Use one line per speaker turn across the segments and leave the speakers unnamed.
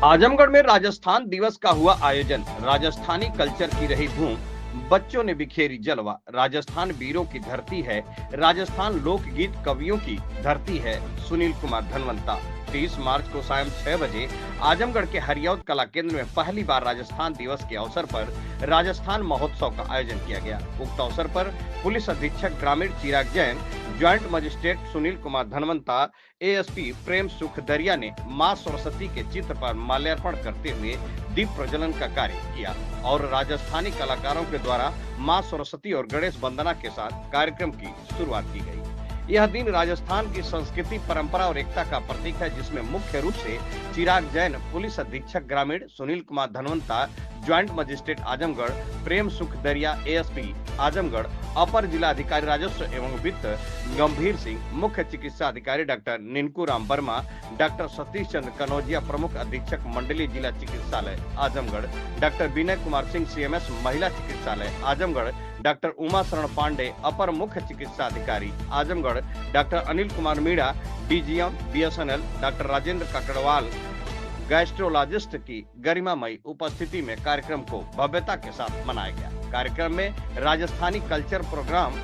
आजमगढ़ में राजस्थान दिवस का हुआ आयोजन। राजस्थानी कल्चर की रही धूम। बच्चों ने बिखेरी जलवा। राजस्थान वीरों की धरती है। राजस्थान लोकगीत कवियों की धरती है। सुनील कुमार धनवंता। 30 मार्च को सायं 6 बजे आजमगढ़ के हरियौद कला केंद्र में पहली बार राजस्थान दिवस के अवसर पर राजस्थान महोत्सव का आयोजन किया गया। उक्त अवसर पर पुलिस अधीक्षक ग्रामीण Chirag Jain, joint magistrate Sunil Kumar Dhanwanta, ASP Prem Sukh Dariya ने मां सरस्वती के चित्र पर माल्यार्पण करते हुए दीप प्रज्वलन का कार्य किया और राजस्थानी कलाकारों के द्वारा मां सरस्वती और गणेश वंदना के साथ कार्यक्रम की शुरुआत की गई। यह दिन राजस्थान की संस्कृति, परंपरा और एकता का प्रतीक है, जिसमें मुख्य रूप से चिराग जैन, पुलिस अधीक्षक ग्रामीण सुनील कुमार धनवंता, ज्वाइंट मजिस्ट्रेट आजमगढ़ प्रेम सुख दरिया, एएसपी आजमगढ़, अपर जिला अधिकारी राजस्व एवं वित्त गंभीर सिंह, मुख्य चिकित्सा अधिकारी डॉक्टर निनकू राम वर्मा, डॉक्टर सतीश चंद्र कनौजिया, प्रमुख अधीक्षक मंडलीय जिला चिकित्सालय आजमगढ़, डॉक्टर विनय कुमार सिंह, सीएमएस महिला चिकित्सालय आजमगढ़, डॉक्टर उमा शरण पांडे, अपर मुख्य चिकित्सा अधिकारी Azamgarh, doctor Anil Kumar Meena, DGM BSNL, doctor Rajendra Kakarwal, gastrologist की गरिमामयी उपस्थिति में कार्यक्रम को भव्यता के साथ मनाया गया। कार्यक्रम में राजस्थानी कल्चर प्रोग्राम,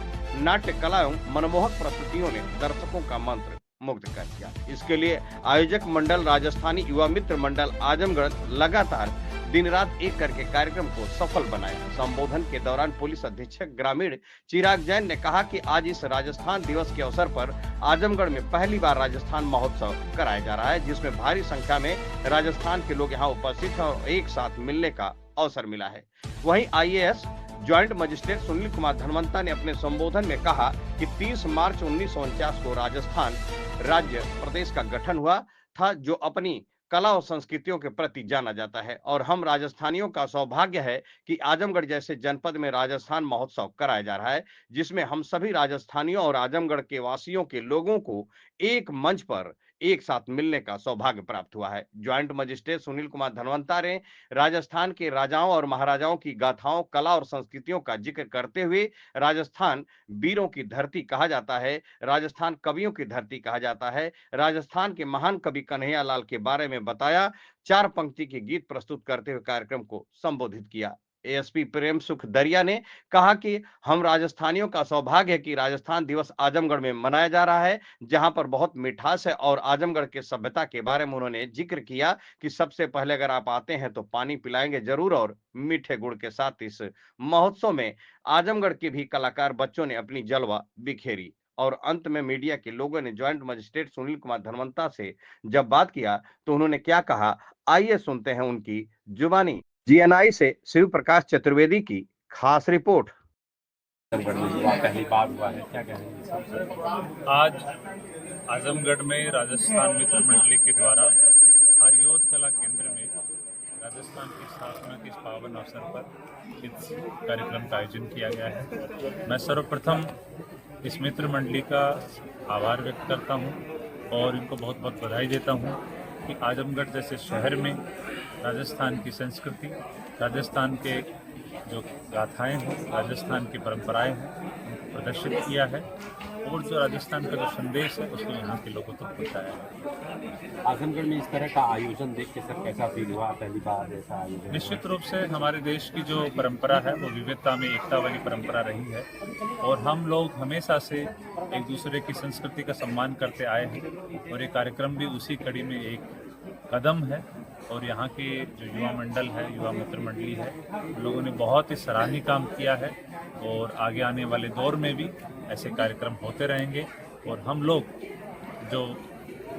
नाट्य कला एवं मनमोहक प्रस्तुतियों ने दर्शकों का मंत्र मुग्ध कर दिया। इसके लिए आयोजक मंडल राजस्थानी युवा मित्र मंडल आजमगढ़ लगातार दिन रात एक करके कार्यक्रम को सफल बनाया। संबोधन के दौरान पुलिस अधीक्षक ग्रामीण चिराग जैन ने कहा कि आज इस राजस्थान दिवस के अवसर पर आजमगढ़ में पहली बार राजस्थान महोत्सव कराया जा रहा है, जिसमें भारी संख्या में राजस्थान के लोग यहां उपस्थित हैं और एक साथ मिलने का अवसर मिला है। वहीं IAS joint magistrate Sunil Kumar Dhanwanta ने अपने संबोधन में कहा कि 30 मार्च 1949 को राजस्थान राज्य प्रदेश का गठन हुआ था, जो अपनी कला और संस्कृतियों के प्रति जाना जाता है और हम राजस्थानियों का सौभाग्य है कि आजमगढ़ जैसे जनपद में राजस्थान महोत्सव कराया जा रहा है, जिसमें हम सभी राजस्थानियों और आजमगढ़ के वासियों के लोगों को एक मंच पर एक साथ मिलने का सौभाग्य प्राप्त हुआ है। ज्वाइंट मजिस्ट्रेट सुनील कुमार धनवंता ने राजस्थान के राजाओं और महाराजाओं की गाथाओं, कला और संस्कृतियों का जिक्र करते हुए राजस्थान वीरों की धरती कहा जाता है, राजस्थान कवियों की धरती कहा जाता है, राजस्थान के महान कवि कन्हैया लाल के बारे में बताया। 4 पंक्ति के गीत प्रस्तुत करते हुए कार्यक्रम को संबोधित किया। एएसपी प्रेम सुख दरिया ने कहा कि हम राजस्थानियों का सौभाग्य है कि राजस्थान दिवस आजमगढ़ में मनाया जा रहा है, जहां पर बहुत मिठास है और आजमगढ़ के सभ्यता के बारे में उन्होंने जिक्र किया कि सबसे पहले अगर आप आते हैं तो पानी पिलाएंगे जरूर और मीठे गुड़ के साथ इस महोत्सव में आजमगढ़ के भी कलाकार बच्चों ने अपनी जलवा बिखेरी। और अंत में मीडिया के लोगों ने ज्वाइंट मजिस्ट्रेट सुनील कुमार धनवंता से जब बात किया तो उन्होंने क्या कहा, आइए सुनते हैं उनकी जुबानी। जीएनआई से शिव प्रकाश चतुर्वेदी की खास रिपोर्ट।
पहली बार हुआ है, क्या कहेंगे? आज आजमगढ़ में राजस्थान मित्र मंडली के द्वारा हरियौद कला केंद्र में राजस्थान की स्थापना के इस पावन अवसर पर इस कार्यक्रम का आयोजन किया गया है। मैं सर्वप्रथम इस मित्र मंडली का आभार व्यक्त करता हूं और इनको बहुत बहुत बधाई देता हूं कि आजमगढ़ जैसे शहर में राजस्थान की संस्कृति, राजस्थान के जो गाथाएं हैं, राजस्थान की परंपराएं हैं, उनको प्रदर्शित किया है और जो राजस्थान का जो संदेश है उसको यहाँ के लोगों तक पहुँचाया है।
आजमगढ़ में इस तरह का आयोजन देख के सर कैसा फील हुआ? पहली बार ऐसा आयोजन?
निश्चित रूप से हमारे देश की जो परंपरा है वो विविधता में एकता वाली परंपरा रही है और हम लोग हमेशा से एक दूसरे की संस्कृति का सम्मान करते आए हैं और ये कार्यक्रम भी उसी कड़ी में एक कदम है। और यहाँ के जो युवा मंडल है, युवा मित्र मंडली है, लोगों ने बहुत ही सराहनीय काम किया है और आगे आने वाले दौर में भी ऐसे कार्यक्रम होते रहेंगे और हम लोग जो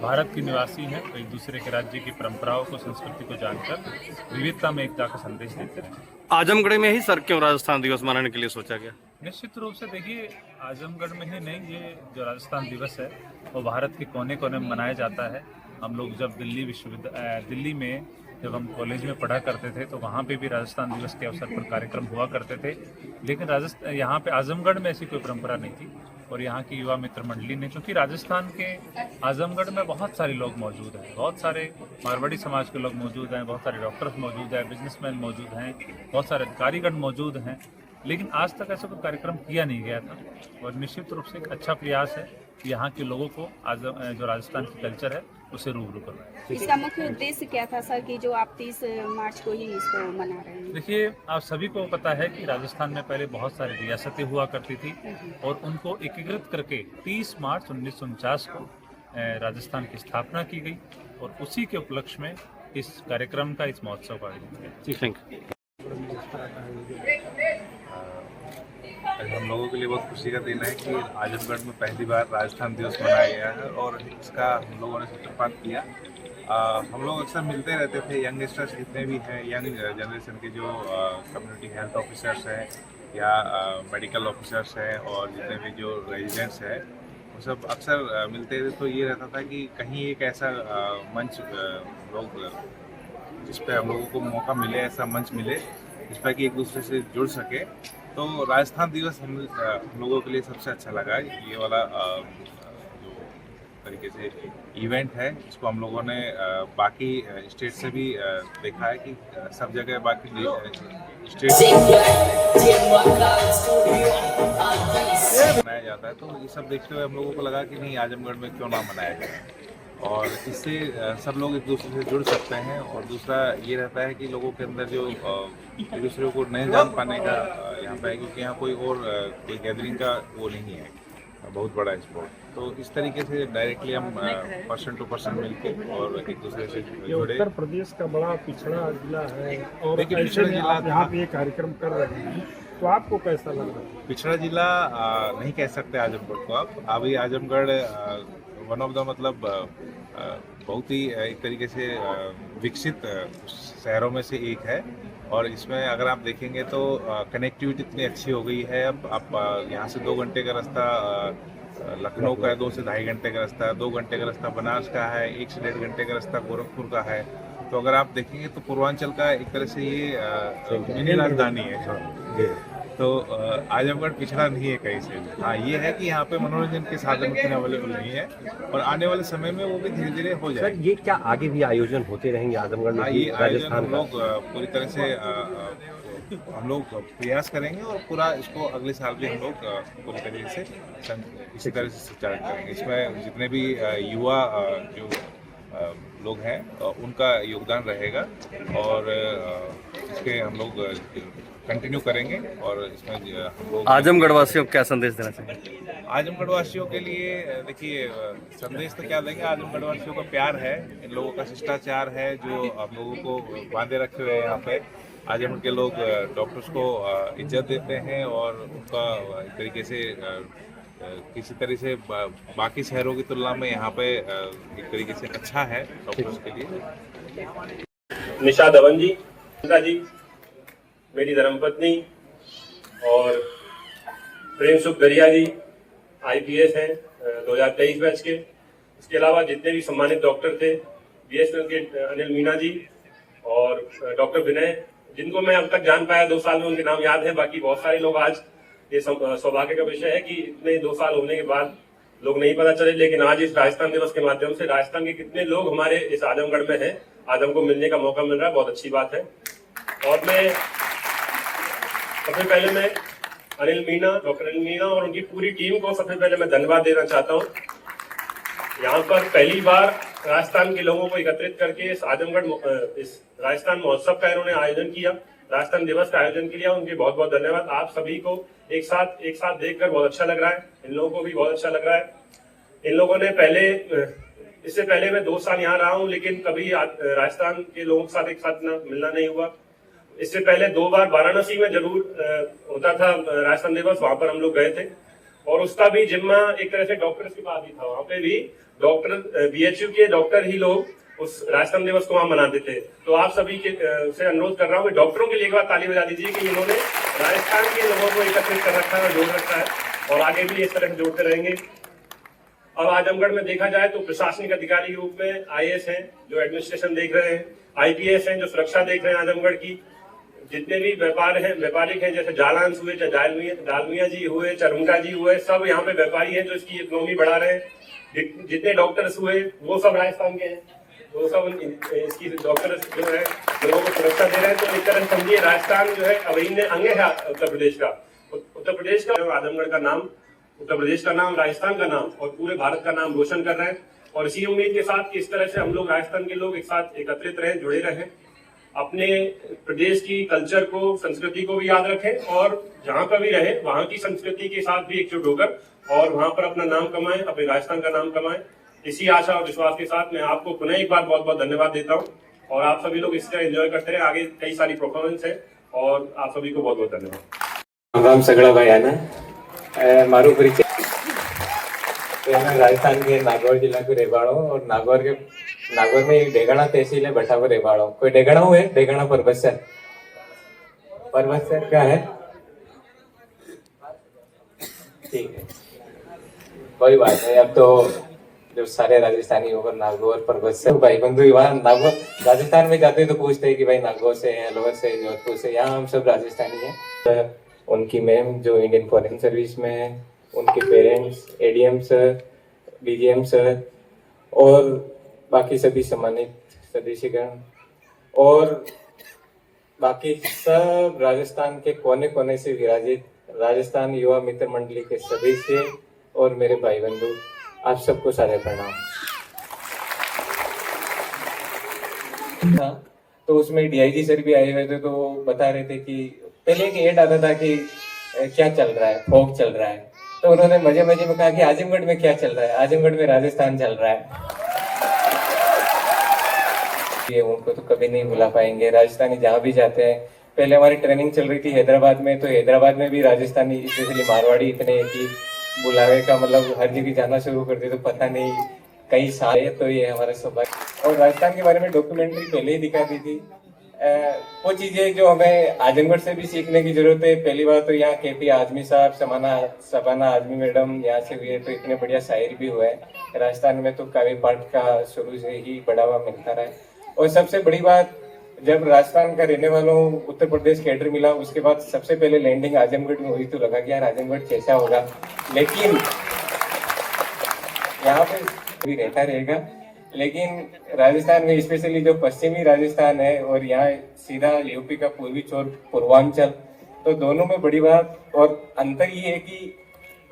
भारत के निवासी हैं तो एक दूसरे के राज्य की परंपराओं को, संस्कृति को जानकर विविधता में एकता का संदेश देते रहेंगे।
आजमगढ़ में ही सर क्यों राजस्थान दिवस मनाने के लिए सोचा गया?
निश्चित रूप से देखिए, आजमगढ़ में ही नहीं, ये जो राजस्थान दिवस है वो भारत के कोने कोने में मनाया जाता है। हम लोग जब दिल्ली में जब हम कॉलेज में पढ़ा करते थे तो वहाँ पे भी राजस्थान दिवस के अवसर पर कार्यक्रम हुआ करते थे, लेकिन यहाँ पे आजमगढ़ में ऐसी कोई परंपरा नहीं थी। और यहाँ की युवा मित्र मंडली ने, चूँकि राजस्थान के आजमगढ़ में बहुत सारे लोग मौजूद हैं, बहुत सारे मारवाड़ी समाज के लोग मौजूद हैं, बहुत सारे डॉक्टर्स मौजूद हैं, बिजनेसमैन मौजूद हैं, बहुत सारे अधिकारीगण मौजूद हैं, लेकिन आज तक ऐसा कोई कार्यक्रम किया नहीं गया था। और निश्चित रूप से एक अच्छा प्रयास है कि यहाँ के लोगों को जो राजस्थान की कल्चर है उसे रूबरू करवाएं।
इसका मुख्य उद्देश्य क्या था सर कि जो आप 30 मार्च को ही इसको मना रहे हैं?
देखिए, आप सभी को पता है कि राजस्थान में पहले बहुत सारी रियासतें हुआ करती थी और उनको एकीकृत करके 30 मार्च 1949 को राजस्थान की स्थापना की गई और उसी के उपलक्ष्य में इस कार्यक्रम का, इस महोत्सव का आयोजन किया।
जी, थैंक यू।
आज हम लोगों के लिए बहुत खुशी का दिन है कि आजमगढ़ में पहली बार राजस्थान दिवस मनाया गया है और इसका हम लोगों ने सूत्रपात किया। हम लोग अक्सर मिलते रहते थे, यंगस्टर्स जितने भी हैं, यंग जनरेशन के जो कम्युनिटी हेल्थ ऑफिसर्स हैं या मेडिकल ऑफिसर्स हैं और जितने भी जो रेजिडेंट्स हैं, वो सब अक्सर मिलते थे। तो ये रहता था कि कहीं एक ऐसा मंच लोग जिस पे हम लोगों को मौका मिले, ऐसा मंच मिले जिस पर कि एक दूसरे से जुड़ सके। तो राजस्थान दिवस हम लोगों के लिए सबसे अच्छा लगा। ये वाला जो तरीके से इवेंट है, इसको हम लोगों ने बाकी स्टेट से भी देखा है कि सब जगह बाकी स्टेट मनाया जाता है। तो ये सब देखते हुए हम लोगों को लगा कि नहीं, आजमगढ़ में क्यों ना मनाया जाए और इससे सब लोग एक दूसरे से जुड़ सकते हैं। और दूसरा ये रहता है कि लोगों के अंदर जो एक दूसरे को नहीं जान पाने का यहाँ पे है, क्योंकि यहाँ कोई और कोई गैदरिंग का वो नहीं है बहुत बड़ा स्पॉट। तो इस तरीके से डायरेक्टली हम पर्सन टू पर्सन मिलके और एक दूसरे से जुड़े।
उत्तर प्रदेश का बड़ा पिछड़ा जिला है और
देखिए,
ऐसे
पिछड़ा
में
जिला
आप यहाँ पे ये कार्यक्रम कर रहे हैं, तो आपको कैसा लग रहा है?
पिछड़ा जिला नहीं कह सकते आजमगढ़ को आप। अभी आजमगढ़ वन ऑफ द मतलब बहुत ही एक तरीके से विकसित शहरों में से एक है। और इसमें अगर आप देखेंगे तो कनेक्टिविटी इतनी अच्छी हो गई है। अब आप यहाँ से 2 घंटे का रास्ता लखनऊ का है, 2 से ढाई घंटे का रास्ता है, 2 घंटे का रास्ता बनारस का है, 1 से 1.5 घंटे का रास्ता गोरखपुर का है। तो अगर आप देखेंगे तो पूर्वांचल का एक तरह से ये मिनी राजधानी है। तो आजमगढ़ पिछड़ा नहीं है कहीं से। हाँ, ये है कि यहाँ पे मनोरंजन के साधन उतने अवेलेबल नहीं है और आने वाले समय में वो भी धीरे धीरे हो
सर,
जाएगा।
ये क्या आगे भी आयोजन होते रहेंगे आजमगढ़ में?
ये आयोजन
राजस्थान
हम
का
लोग पूरी तरह से हम लोग प्रयास करेंगे और पूरा इसको अगले साल भी हम लोग पूरी तरीके से इसी तरह से संचालित करेंगे। इसमें जितने भी युवा जो लोग हैं उनका योगदान रहेगा और इसके हम लोग कंटिन्यू करेंगे। और इसमें हम लोग
आजमगढ़ वासियों को क्या संदेश देना चाहिए?
आजमगढ़ वासियों के लिए देखिए, संदेश तो क्या देंगे, आजमगढ़ वासियों का प्यार है, इन लोगों का शिष्टाचार है जो हम लोगों को बांधे रखे हुए हैं। यहाँ पे आजमगढ़ के लोग डॉक्टर्स को इज्जत देते हैं और उनका एक तरीके से किसी तरह से बाकी शहरों की तुलना में यहाँ पे एक तरीके से अच्छा है डॉक्टर्स के लिए।
निशा धवन जी, जी मेरी धर्मपत्नी, और प्रेम सुख गरिया जी IPS हैं 2023 बैच के। इसके अलावा जितने भी सम्मानित डॉक्टर थे, BSNL के अनिल मीना जी और डॉक्टर विनय, जिनको मैं अब तक जान पाया 2 साल में, उनके नाम याद है। बाकी बहुत सारे लोग, आज ये सौभाग्य का विषय है कि इतने 2 साल होने के बाद लोग नहीं पता चले, लेकिन आज इस राजस्थान दिवस के माध्यम से राजस्थान के कितने लोग हमारे इस आजमगढ़ में हैं, आज हमको मिलने का मौका मिल रहा है, बहुत अच्छी बात है। और मैं सबसे पहले अनिल मीना, डॉक्टर अनिल मीना और उनकी पूरी टीम को सबसे पहले मैं धन्यवाद देना चाहता हूँ। यहाँ पर पहली बार राजस्थान के लोगों को एकत्रित करके इस राजस्थान महोत्सव का इन्होंने आयोजन किया, राजस्थान दिवस का आयोजन किया। उनके बहुत बहुत धन्यवाद। आप सभी को एक साथ देखकर बहुत अच्छा लग रहा है, इन लोगों को भी बहुत अच्छा लग रहा है। इन लोगों ने इससे पहले मैं 2 साल यहाँ रहा हूँ, लेकिन कभी राजस्थान के लोगों के साथ एक साथ मिलना नहीं हुआ। इससे पहले 2 बार वाराणसी में जरूर होता था राजस्थान दिवस, वहां पर हम लोग गए थे और उसका भी जिम्मा एक तरह से डॉक्टर्स के पास ही था। वहां पे भी डॉक्टर BHU के डॉक्टर ही लोग उस राजस्थान दिवस को वहां मनाते थे। तो आप सभी से अनुरोध कर रहा हूँ कि डॉक्टरों के लिए एक बार ताली बजा दीजिए कि इन्होंने राजस्थान के लोगों को एकत्रित कर रखा है और जोड़ रखा है और आगे भी इस तरह से जोड़ते रहेंगे। अब आजमगढ़ में देखा जाए तो प्रशासनिक अधिकारी के रूप में IAS हैं जो एडमिनिस्ट्रेशन देख रहे हैं, IPS हैं जो सुरक्षा देख रहे हैं आजमगढ़ की, जितने भी व्यापारिक हैं, जैसे जालांस हुए, चाहे डालमिया जी हुए, चरुंका जी हुए, सब यहाँ पे व्यापारी हैं जो इसकी इकोनॉमी बढ़ा रहे हैं। जितने डॉक्टर्स हुए वो सब राजस्थान के हैं, वो सब इसकी डॉक्टर्स जो है लोगों को सुरक्षा दे रहे हैं। तो एक तरह समझिए राजस्थान जो है अभिन्न अंग है उत्तर प्रदेश का। उत्तर प्रदेश का आजमगढ़ का नाम, उत्तर प्रदेश का नाम, राजस्थान का नाम और पूरे भारत का नाम रोशन कर रहे हैं। और इसी उम्मीद के साथ कि इस तरह से हम लोग राजस्थान के लोग एक साथ एकत्रित रहें, जुड़े रहें, अपने प्रदेश की कल्चर को, संस्कृति को भी याद रखें और जहां पर भी रहे वहां की संस्कृति के साथ भी एकजुट होकर और वहां पर अपना नाम कमाएं, अपने राजस्थान का नाम कमाएं। इसी आशा और विश्वास के साथ मैं आपको पुनः एक बार बहुत बहुत धन्यवाद देता हूं और आप सभी लोग इस तरह एंजॉय करते रहे। आगे कई सारी परफॉर्मेंस है और आप सभी को बहुत बहुत धन्यवाद।
राम सगड़ा भाई आना मारू परिचय राजस्थान के नागौर जिला के रेवाड़ो और नागौर में डेगाना तहसील है भट्टावर रेवाड़ो। कोई डेगाना हुए डेगाना परबतसर क्या है? ठीक है, कोई बात नहीं। अब तो जो सारे राजस्थानी होकर नागौर परबतसर भाई बंधु वहाँ नागौर राजस्थान में जाते हैं तो पूछते हैं कि भाई नागौर से है, अलवर से, जोधपुर से। यहाँ हम सब राजस्थानी हैं। उनकी मैम जो इंडियन फॉरेन सर्विस में है, उनके parents, ADM sir, DGM sir और बाकी सभी सम्मानित सदस्यगण और बाकी सब राजस्थान के कोने कोने से विराजित राजस्थान युवा मित्र मंडली के सदस्य और मेरे भाई बंधु, आप सबको सारे प्रणाम। तो उसमें डीआईजी सर भी आए हुए थे, तो वो बता रहे थे कि पहले एक एड आता था कि क्या चल रहा है, फोक चल रहा है, तो उन्होंने मजे मजे में कहा कि आजमगढ़ में क्या चल रहा है, आजमगढ़ में राजस्थान चल रहा है। ये उनको तो कभी नहीं भुला पाएंगे। राजस्थानी जहाँ भी जाते हैं, पहले हमारी ट्रेनिंग चल रही थी हैदराबाद में, तो हैदराबाद में भी राजस्थानी स्पेशली मारवाड़ी इतने कि बुलावे का मतलब हर जगह जाना शुरू कर दिया, तो पता नहीं कई साल है। तो ये हमारा सौभाग्य। और राजस्थान के बारे में डॉक्यूमेंट्री पहले ही दिखा दी थी। वो चीजें जो हमें आजमगढ़ से भी सीखने की जरूरत है। पहली बार तो यहाँ केपी आजमी साहब, सबाना आजमी मैडम यहाँ से हुए, तो इतने बढ़िया शायर भी हुए। राजस्थान में तो काव्य पाठ का शुरू से ही बढ़ावा मिलता रहा है। और सबसे बड़ी बात, जब राजस्थान का रहने वालों उत्तर प्रदेश कैडर मिला, उसके बाद सबसे पहले लैंडिंग आजमगढ़ में हुई, तो लगा कि यार आजमगढ़ कैसा होगा, लेकिन यहाँ पे भी रहता रहेगा। लेकिन राजस्थान में स्पेशली जो पश्चिमी राजस्थान है और यहाँ सीधा यूपी का पूर्वी छोर पूर्वांचल, तो दोनों में बड़ी बात और अंतर ये है कि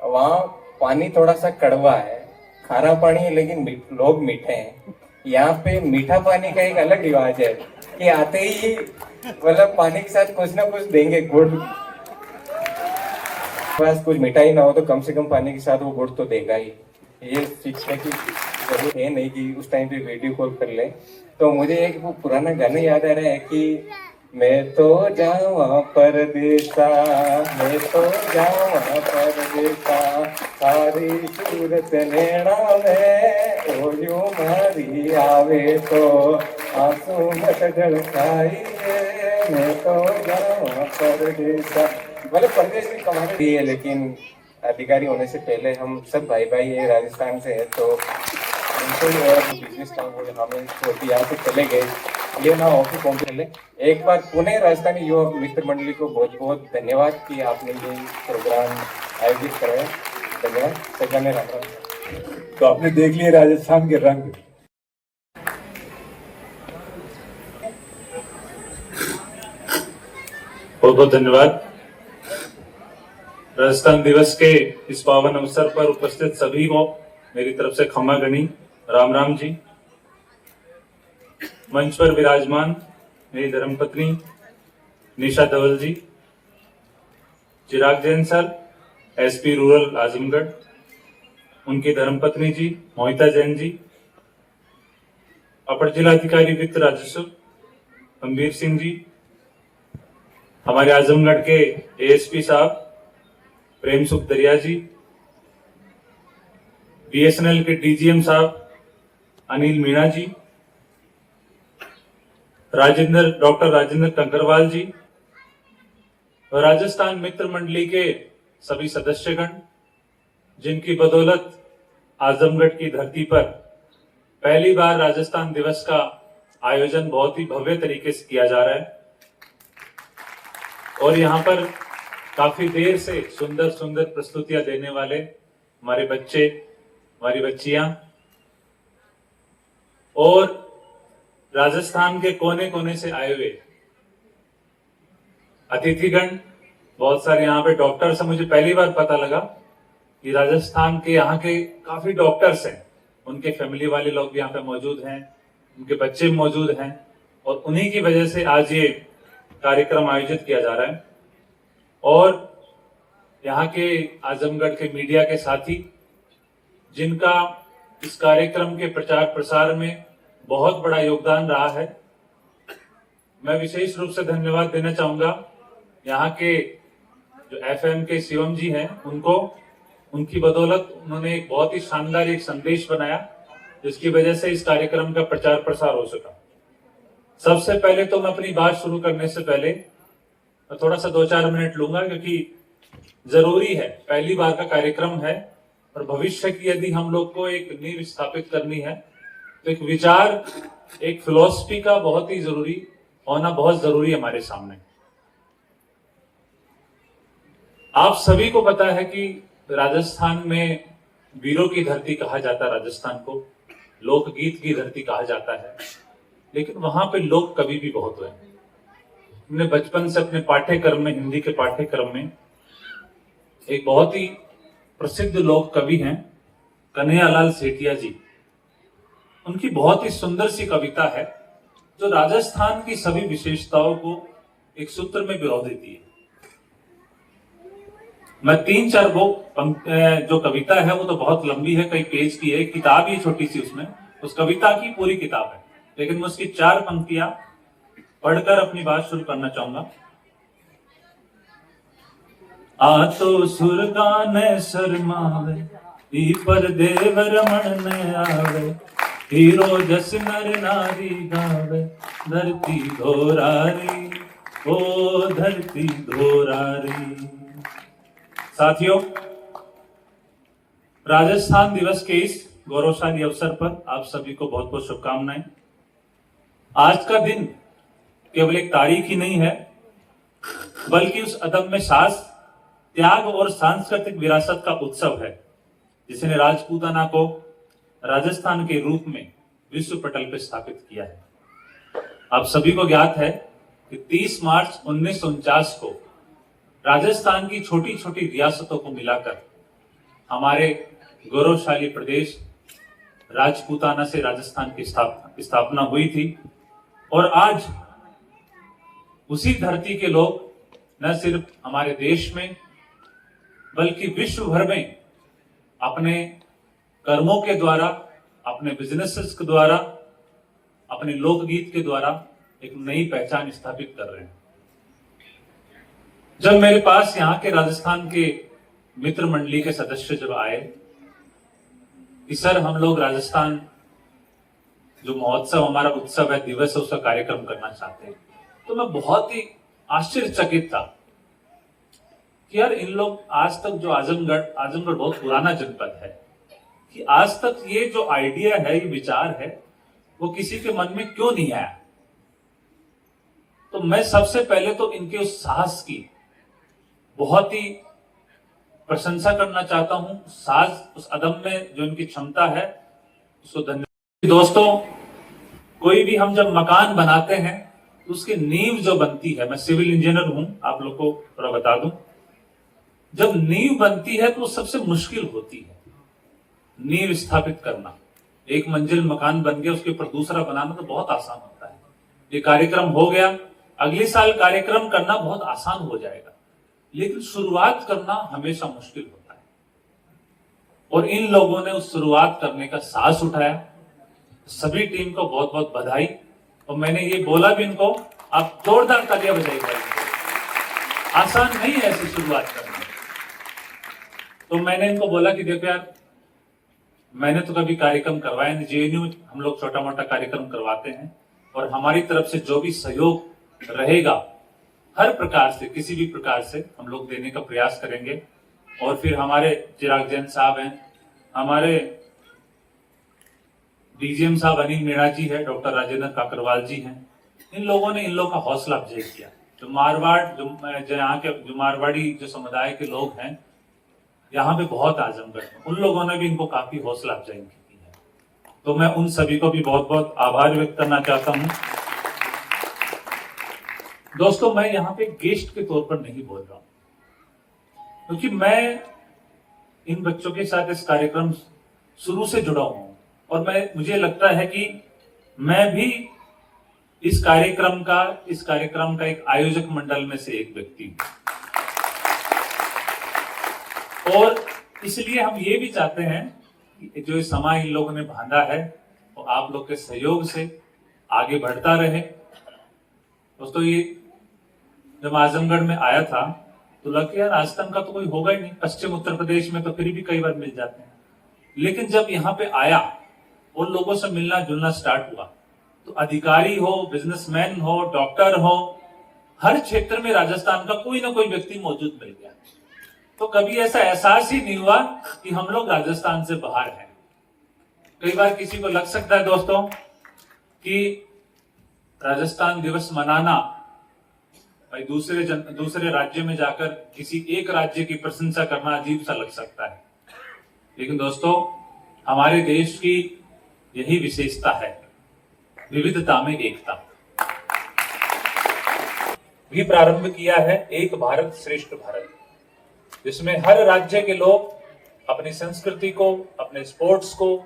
वहाँ पानी थोड़ा सा कड़वा है, खारा पानी है, लेकिन लोग मीठे हैं। यहाँ पे मीठा पानी का एक अलग रिवाज है कि आते ही मतलब पानी के साथ कुछ ना कुछ देंगे, गुड़, बस कुछ मिठाई ना हो तो कम से कम पानी के साथ वो गुड़ तो देगा ही। ये शिक्षा की जरूरत है नहीं कि उस टाइम पे वीडियो कॉल कर ले। तो मुझे एक वो पुराना गाना याद आ रहा है कि मैं तो जाऊँ परदेसा, मैं तो जाऊँ परदेसा, सारी सूरत नैना में ओलियो मारी आवे तो आंसू मत झलकाई, मैं तो जाऊँ परदेसा। मतलब परदेश में कमाने दी है, लेकिन अधिकारी होने से पहले हम सब भाई भाई है, राजस्थान से है, तो उनको बिजनेस काम हमें छोड़ के यहाँ से चले गए, ये ना ऑफिस पहुंच चले। एक बार पुणे राजस्थानी युवा मित्र मंडली को बहुत बहुत धन्यवाद कि आपने ये प्रोग्राम आयोजित कराया। धन्यवाद। सजाने राम राम।
तो आपने देख लिए राजस्थान के रंग।
बहुत बहुत धन्यवाद। राजस्थान दिवस के इस पावन अवसर पर उपस्थित सभी को मेरी तरफ से खमा गणी, राम राम जी। मंच पर विराजमान मेरी धर्मपत्नी Nisha Dhawal ji, Chirag Jain sir, SP rural Azamgarh, उनकी धर्मपत्नी जी मोहिता जैन जी, अपर जिलाधिकारी वित्त राजस्व गंभीर सिंह जी, हमारे आजमगढ़ के एएसपी साहब प्रेम सुख दरिया जी, बीएसएनएल के डीजीएम साहब अनिल मीणा जी, डॉक्टर राजेंद्र कंकरवाल जी, और राजस्थान मित्र मंडली के सभी सदस्यगण, जिनकी बदौलत आजमगढ़ की धरती पर पहली बार राजस्थान दिवस का आयोजन बहुत ही भव्य तरीके से किया जा रहा है। और यहाँ पर काफी देर से सुंदर सुंदर प्रस्तुतियां देने वाले हमारे बच्चे, हमारी बच्चियां और राजस्थान के कोने कोने से आए हुए अतिथिगण, बहुत सारे यहाँ पे डॉक्टर्स हैं। मुझे पहली बार पता लगा कि राजस्थान के यहाँ के काफी डॉक्टर्स हैं उनके फैमिली वाले लोग भी यहाँ पे मौजूद हैं, उनके बच्चे मौजूद हैं और उन्हीं की वजह से आज ये कार्यक्रम आयोजित किया जा रहा है। और यहाँ के आजमगढ़ के मीडिया के साथी जिनका इस कार्यक्रम के प्रचार प्रसार में बहुत बड़ा योगदान रहा है, मैं विशेष रूप से धन्यवाद देना चाहूंगा यहाँ के जो एफएम के शिवम जी हैं उनको। उनकी बदौलत उन्होंने एक बहुत ही शानदार एक संदेश बनाया जिसकी वजह से इस कार्यक्रम का प्रचार प्रसार हो सका। सबसे पहले तो मैं अपनी बात शुरू करने से पहले मैं थोड़ा सा 2-4 मिनट लूंगा क्योंकि जरूरी है, पहली बार का कार्यक्रम है और भविष्य की यदि हम लोग को एक नींव स्थापित करनी है तो एक विचार, एक फिलॉसफी का बहुत ही जरूरी होना बहुत जरूरी है हमारे सामने। आप सभी को पता है कि राजस्थान में वीरों की धरती कहा जाता है, राजस्थान को लोकगीत की धरती कहा जाता है, लेकिन वहां पे लोक कवि भी बहुत हुए। हमने बचपन से अपने पाठ्यक्रम में, हिंदी के पाठ्यक्रम में एक बहुत ही प्रसिद्ध लोक कवि हैं कन्हैयालाल सेठिया जी। उनकी बहुत ही सुंदर सी कविता है जो राजस्थान की सभी विशेषताओं को एक सूत्र में पिरो देती है। मैं 3-4 जो कविता है वो तो बहुत लंबी है, कई पेज की है, एक किताब ही छोटी सी, उसमें उस कविता की पूरी किताब है, लेकिन मैं उसकी 4 पंक्तियां पढ़कर अपनी बात शुरू करना चाहूंगा। आ तो सुरगाने शर्मावे ई पर देव रमण ने आवे, हीरो जस नर नारी गावे, धरती धोरारी ओ धरती धोरारी। साथियों, राजस्थान दिवस के इस गौरवशाली अवसर पर आप सभी को बहुत बहुत शुभकामनाएं। आज का दिन केवल एक तारीख ही नहीं है बल्कि उस अदम्य साहस, त्याग और सांस्कृतिक विरासत का उत्सव है जिसने राजपूताना को राजस्थान के रूप में विश्व पटल पर स्थापित किया है। आप सभी को ज्ञात है कि 30 मार्च 1949 को राजस्थान की छोटी छोटी रियासतों को मिलाकर हमारे गौरवशाली प्रदेश राजपूताना से राजस्थान की स्थापना हुई थी। और आज उसी धरती के लोग न सिर्फ हमारे देश में बल्कि विश्व भर में अपने कर्मों के द्वारा, अपने बिजनेसेस के द्वारा, अपने लोकगीत के द्वारा एक नई पहचान स्थापित कर रहे हैं। जब मेरे पास यहाँ के राजस्थान के मित्र मंडली के सदस्य जब आए कि सर हम लोग राजस्थान जो महोत्सव, हमारा उत्सव है, दिवस है, उसका कार्यक्रम करना चाहते हैं, तो मैं बहुत ही आश्चर्यचकित था कि यार इन लोग आज तक जो आजमगढ़ बहुत पुराना जनपद है, कि आज तक ये जो आइडिया है, ये विचार है, वो किसी के मन में क्यों नहीं आया। तो मैं सबसे पहले तो इनके उस साहस की बहुत ही प्रशंसा करना चाहता हूं, साहस, उस अदम्य जो इनकी क्षमता है, उसको धन्यवाद। दोस्तों, कोई भी हम जब मकान बनाते हैं तो उसकी नींव जो बनती है, मैं सिविल इंजीनियर हूं, आप लोग को थोड़ा बता दूं, जब नींव बनती है तो सबसे मुश्किल होती है नींव स्थापित करना। एक मंजिल मकान बन गया, उसके ऊपर दूसरा बनाना तो बहुत आसान होता है। ये कार्यक्रम हो गया, अगले साल कार्यक्रम करना बहुत आसान हो जाएगा, लेकिन शुरुआत करना हमेशा मुश्किल होता है। और इन लोगों ने उस शुरुआत करने का साहस उठाया। सभी टीम को बहुत बहुत बधाई। और मैंने ये बोला भी इनको, आप जोरदार तालियां बजाइए, आसान नहीं है ऐसी शुरुआत करना। तो मैंने इनको बोला कि देखो यार, मैंने तो कभी कार्यक्रम करवाया नहीं, जेएनयू हम लोग छोटा मोटा कार्यक्रम करवाते हैं और हमारी तरफ से जो भी सहयोग रहेगा हर प्रकार से, किसी भी प्रकार से हम लोग देने का प्रयास करेंगे। और फिर हमारे चिराग जैन साहब हैं, हमारे डीजीएम साहब अनिल मीणा जी है, डॉक्टर राजेंद्र काकरवाल जी हैं, इन लोगों ने इन लोगों का हौसला अफजाई किया। जो मारवाड़, जो यहाँ के जो मारवाड़ी जो समुदाय के लोग हैं यहाँ पे बहुत आजमगढ़ में, उन लोगों ने भी इनको काफी हौसला अफजाई की है। तो मैं उन सभी को भी बहुत बहुत आभार व्यक्त करना चाहता हूँ। दोस्तों, मैं यहाँ पे गेस्ट के तौर पर नहीं बोल रहा हूं, क्योंकि मैं इन बच्चों के साथ इस कार्यक्रम शुरू से जुड़ा हुआ हूं। और मुझे लगता है कि मैं भी इस कार्यक्रम का एक आयोजक मंडल में से एक व्यक्ति हूं। और इसलिए हम ये भी चाहते हैं कि जो समा इन लोगों ने बांधा है वो आप लोग के सहयोग से आगे बढ़ता रहे। दोस्तों, ये जब आजमगढ़ में आया था तो लगा यार राजस्थान का तो कोई होगा ही नहीं, पश्चिम उत्तर प्रदेश में तो फिर भी कई बार मिल जाते हैं। लेकिन जब यहाँ पे आया और लोगों से मिलना जुलना स्टार्ट हुआ तो अधिकारी हो, बिजनेसमैन हो, डॉक्टर हो, हर क्षेत्र में राजस्थान का कोई ना कोई व्यक्ति मौजूद मिल गया। तो कभी ऐसा एहसास ही नहीं हुआ कि हम लोग राजस्थान से बाहर हैं। कई बार किसी को लग सकता है दोस्तों कि राजस्थान दिवस मनाना भाई दूसरे राज्य में जाकर किसी एक राज्य की प्रशंसा करना अजीब सा लग सकता है, लेकिन दोस्तों हमारे देश की यही विशेषता है, विविधता में एकता। भी प्रारंभ किया है एक भारत श्रेष्ठ भारत, जिसमें हर राज्य के लोग अपनी संस्कृति को, अपने स्पोर्ट्स को,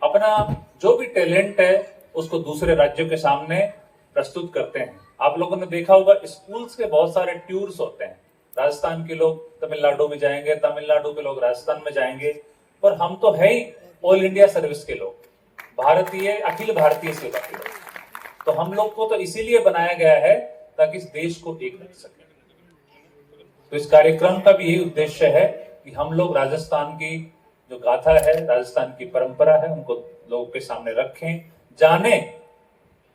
अपना जो भी टैलेंट है उसको दूसरे राज्यों के सामने प्रस्तुत करते हैं। आप लोगों ने देखा होगा स्कूल्स के बहुत सारे टूर्स होते हैं, राजस्थान के लोग तमिलनाडु में जाएंगे, तमिलनाडु के लोग राजस्थान में जाएंगे, और हम तो है ही ऑल इंडिया सर्विस के लोग, भारतीय अखिल भारतीय सेवा के लोग। तो हम लोग को तो इसीलिए बनाया गया है ताकि इस देश को एक रख सके। तो इस कार्यक्रम का भी यही उद्देश्य है कि हम लोग राजस्थान की जो गाथा है, राजस्थान की परंपरा है, उनको लोगों के सामने रखें, जाने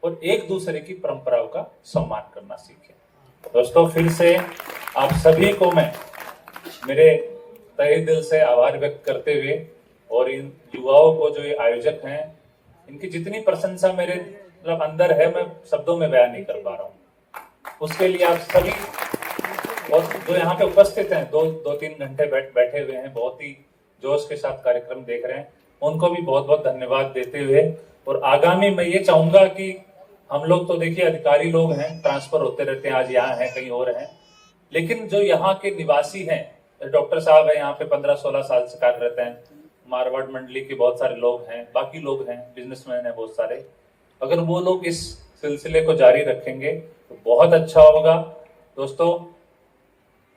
और एक दूसरे की परंपराओं का सम्मान करना सीखें। दोस्तों, फिर से आप सभी को मैं मेरे तहे दिल से आभार व्यक्त करते हुए और इन युवाओं को जो ये आयोजक हैं, इनकी जितनी प्रशंसा मेरे मतलब अंदर है मैं शब्दों में बयान नहीं कर पा रहा हूँ। उसके लिए आप सभी और जो यहाँ पे उपस्थित हैं, दो तीन घंटे बैठे हुए हैं, बहुत ही जोश के साथ कार्यक्रम देख रहे हैं, उनको भी बहुत बहुत धन्यवाद देते हुए, और आगामी मैं ये चाहूंगा कि हम लोग तो देखिए अधिकारी लोग हैं, ट्रांसफर होते रहते हैं, आज यहाँ हैं कहीं और हैं, लेकिन जो यहाँ के निवासी हैं, डॉक्टर साहब है यहाँ पे 15-16 साल से कार्यरत हैं, मारवाड़ मंडली के बहुत सारे लोग हैं, बाकी लोग हैं, बिजनेसमैन हैं बहुत सारे, अगर वो लोग इस सिलसिले को जारी रखेंगे तो बहुत अच्छा होगा। दोस्तों,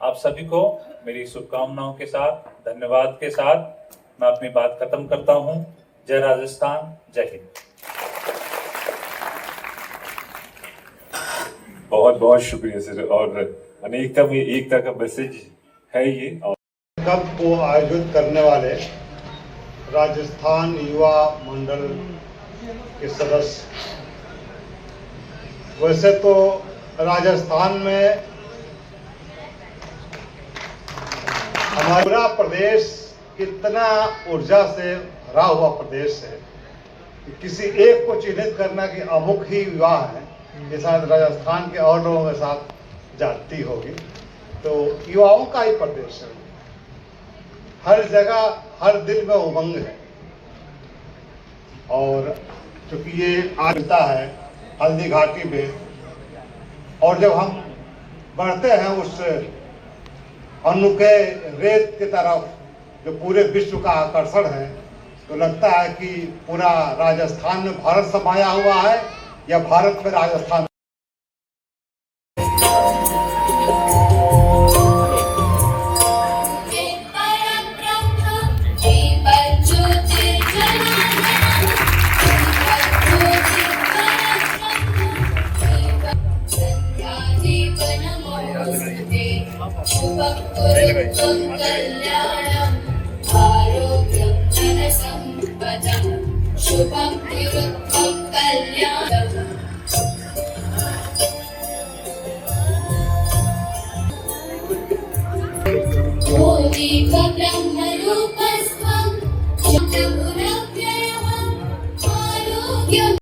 आप सभी को मेरी शुभकामनाओं के साथ, धन्यवाद के साथ मैं अपनी बात खत्म करता हूँ। जय राजस्थान, जय हिंद।
बहुत बहुत शुक्रिया सर, और अनेकता में एकता का मैसेज है ये।
कप को आयोजित करने वाले राजस्थान युवा मंडल के सदस्य, वैसे तो राजस्थान में हमारा पूरा प्रदेश कितना ऊर्जा से भरा हुआ प्रदेश है कि किसी एक को चिन्हित करना कि अमुक ही युवा है, ये शायद राजस्थान के और लोगों के साथ जाती होगी। तो युवाओं का ही प्रदेश है, हर जगह हर दिल में उमंग है। और चूंकि ये आता है हल्दी घाटी में, और जब हम बढ़ते हैं उस अनोखे रेत की तरफ जो पूरे विश्व का आकर्षण है, तो लगता है कि पूरा राजस्थान में भारत समाया हुआ है या भारत में राजस्थान।
शुभम कल्याणम। ब्रह्मरूपस्त्वं चक्रपुरव्ययः आरोग्यम्।